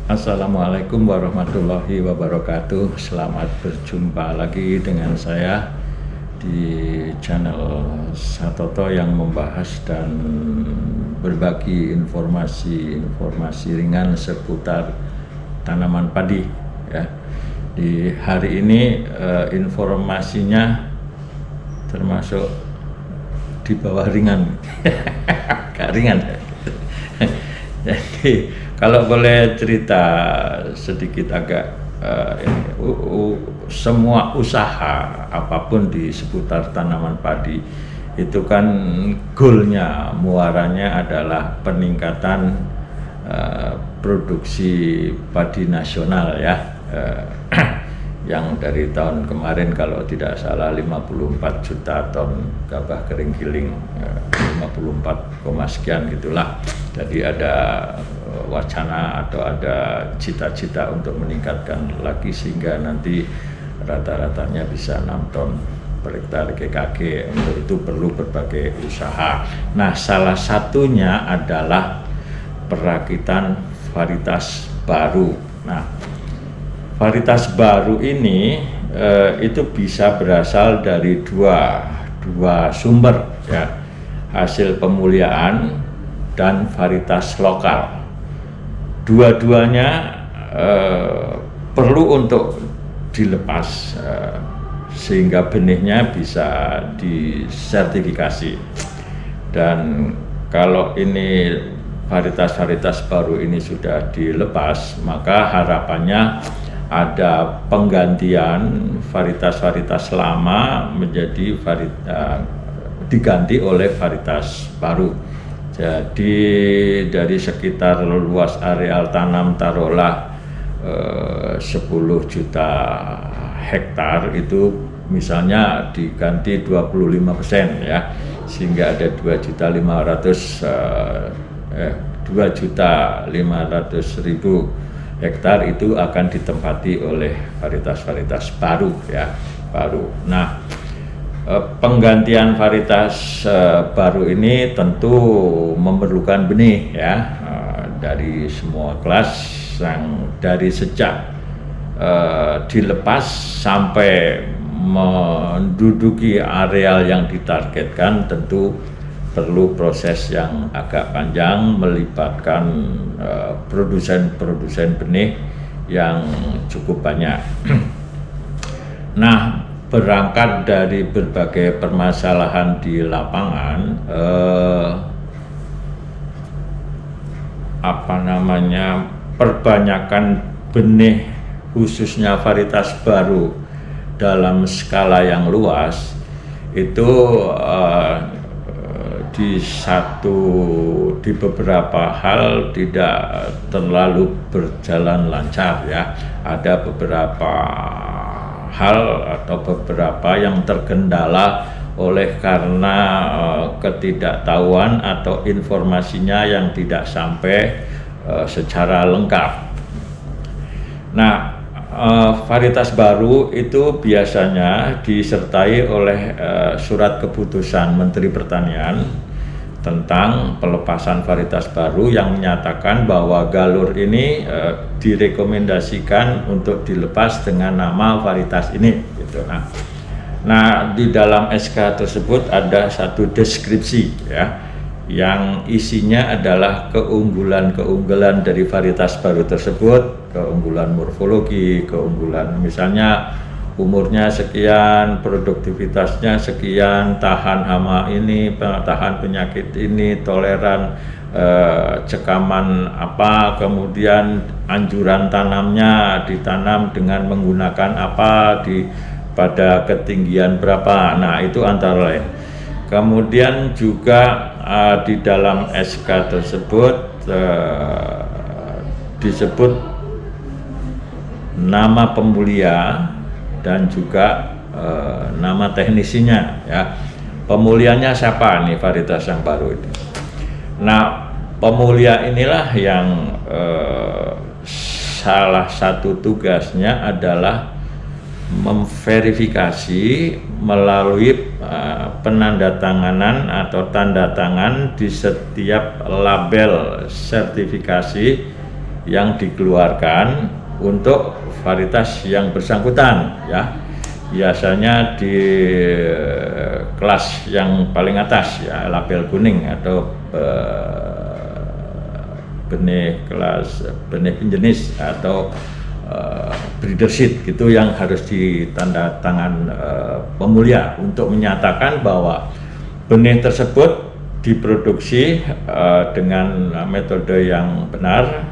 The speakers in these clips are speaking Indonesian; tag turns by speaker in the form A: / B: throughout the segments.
A: Assalamualaikum warahmatullahi wabarakatuh. Selamat berjumpa lagi dengan saya di channel Satoto yang membahas dan berbagi informasi ringan seputar tanaman padi ya. Di hari ini informasinya termasuk di bawah ringan. Gak ringan. Jadi kalau boleh cerita sedikit agak semua usaha apapun di seputar tanaman padi itu kan goalnya, muaranya adalah peningkatan produksi padi nasional ya. Yang dari tahun kemarin kalau tidak salah 54 juta ton gabah kering giling, 54, sekian gitulah. Jadi ada wacana atau ada cita-cita untuk meningkatkan lagi sehingga nanti rata-ratanya bisa 6 ton per hektar GKG. Untuk itu perlu berbagai usaha. Nah, salah satunya adalah perakitan varietas baru. Nah, varietas baru ini itu bisa berasal dari dua sumber ya, hasil pemuliaan dan varietas lokal. Dua-duanya perlu untuk dilepas sehingga benihnya bisa disertifikasi. Dan kalau ini varietas baru ini sudah dilepas, maka harapannya ada penggantian varietas lama menjadi diganti oleh varietas baru. Jadi dari sekitar luas areal tanam taruhlah 10 juta hektar itu misalnya diganti 25% ya, sehingga ada 2.500.000 hektar itu akan ditempati oleh varietas baru ya, baru. Nah, penggantian varietas baru ini tentu memerlukan benih ya, dari semua kelas, yang dari sejak dilepas sampai menduduki areal yang ditargetkan tentu perlu proses yang agak panjang, melibatkan produsen benih yang cukup banyak. Nah, berangkat dari berbagai permasalahan di lapangan, perbanyakan benih khususnya varietas baru dalam skala yang luas itu di beberapa hal tidak terlalu berjalan lancar ya. Ada beberapa hal atau beberapa yang terkendala oleh karena ketidaktahuan atau informasinya yang tidak sampai secara lengkap. Nah, varietas baru itu biasanya disertai oleh surat keputusan Menteri Pertanian tentang pelepasan varietas baru yang menyatakan bahwa galur ini direkomendasikan untuk dilepas dengan nama varietas ini gitu. Nah, di dalam SK tersebut ada satu deskripsi ya, yang isinya adalah keunggulan dari varietas baru tersebut, keunggulan morfologi, keunggulan misalnya umurnya sekian, produktivitasnya sekian, tahan hama ini, tahan penyakit ini, toleran cekaman apa, kemudian anjuran tanamnya ditanam dengan menggunakan apa, pada ketinggian berapa. Nah, itu antara lain. Kemudian juga di dalam SK tersebut disebut nama pemulia dan juga nama teknisinya ya. Pemulianya siapa nih varietas yang baru ini? Nah, pemulia inilah yang salah satu tugasnya adalah memverifikasi melalui penandatanganan atau tanda tangan di setiap label sertifikasi yang dikeluarkan untuk varietas yang bersangkutan, ya. Biasanya di kelas yang paling atas, ya, label kuning atau benih kelas benih penjenis atau breeder seed, gitu yang harus ditanda tangan pemulia untuk menyatakan bahwa benih tersebut diproduksi dengan metode yang benar,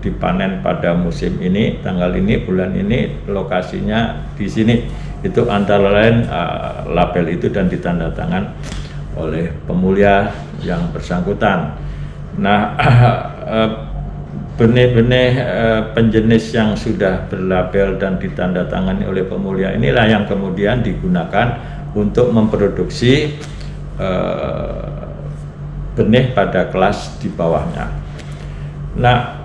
A: dipanen pada musim ini, tanggal ini, bulan ini, lokasinya di sini. Itu antara lain label itu dan ditanda tangan oleh pemulia yang bersangkutan. Nah, benih-benih penjenis yang sudah berlabel dan ditanda tangani oleh pemulia inilah yang kemudian digunakan untuk memproduksi benih pada kelas di bawahnya. Nah,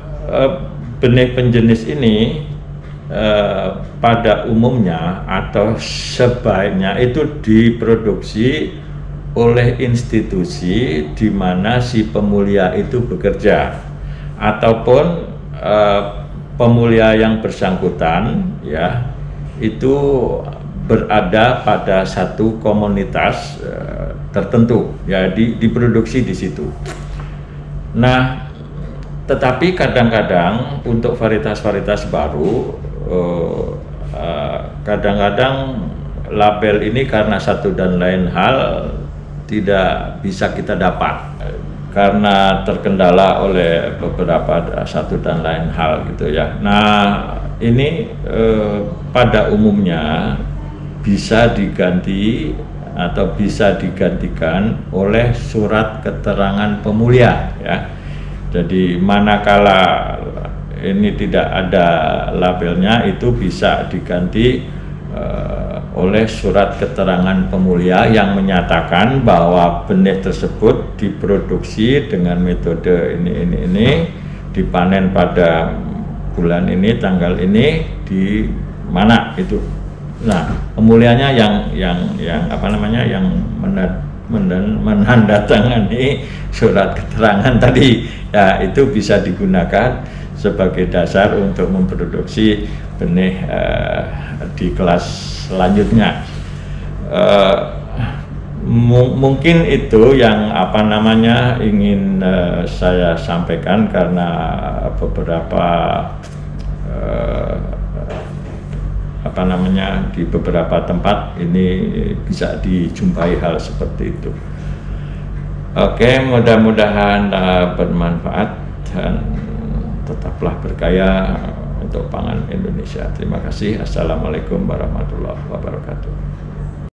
A: benih penjenis ini pada umumnya atau sebaiknya itu diproduksi oleh institusi di mana si pemulia itu bekerja, ataupun pemulia yang bersangkutan, ya, itu berada pada satu komunitas tertentu, ya, diproduksi di situ. Nah, tetapi kadang-kadang untuk varietas-varietas baru, kadang-kadang label ini karena satu dan lain hal tidak bisa kita dapat karena terkendala oleh beberapa satu dan lain hal, gitu ya. Nah, ini pada umumnya bisa diganti atau bisa digantikan oleh surat keterangan pemulia, ya. Jadi manakala ini tidak ada labelnya, itu bisa diganti oleh surat keterangan pemulia yang menyatakan bahwa benih tersebut diproduksi dengan metode ini, dipanen pada bulan ini, tanggal ini, di mana itu. Nah, pemulianya yang apa namanya, yang menandatangani surat keterangan tadi, ya, itu bisa digunakan sebagai dasar untuk memproduksi benih di kelas selanjutnya. Mungkin itu yang apa namanya ingin saya sampaikan, karena beberapa apa namanya di beberapa tempat ini bisa dijumpai hal seperti itu. Oke, mudah-mudahan bermanfaat dan tetaplah berkaya untuk pangan Indonesia. Terima kasih. Assalamualaikum warahmatullahi wabarakatuh.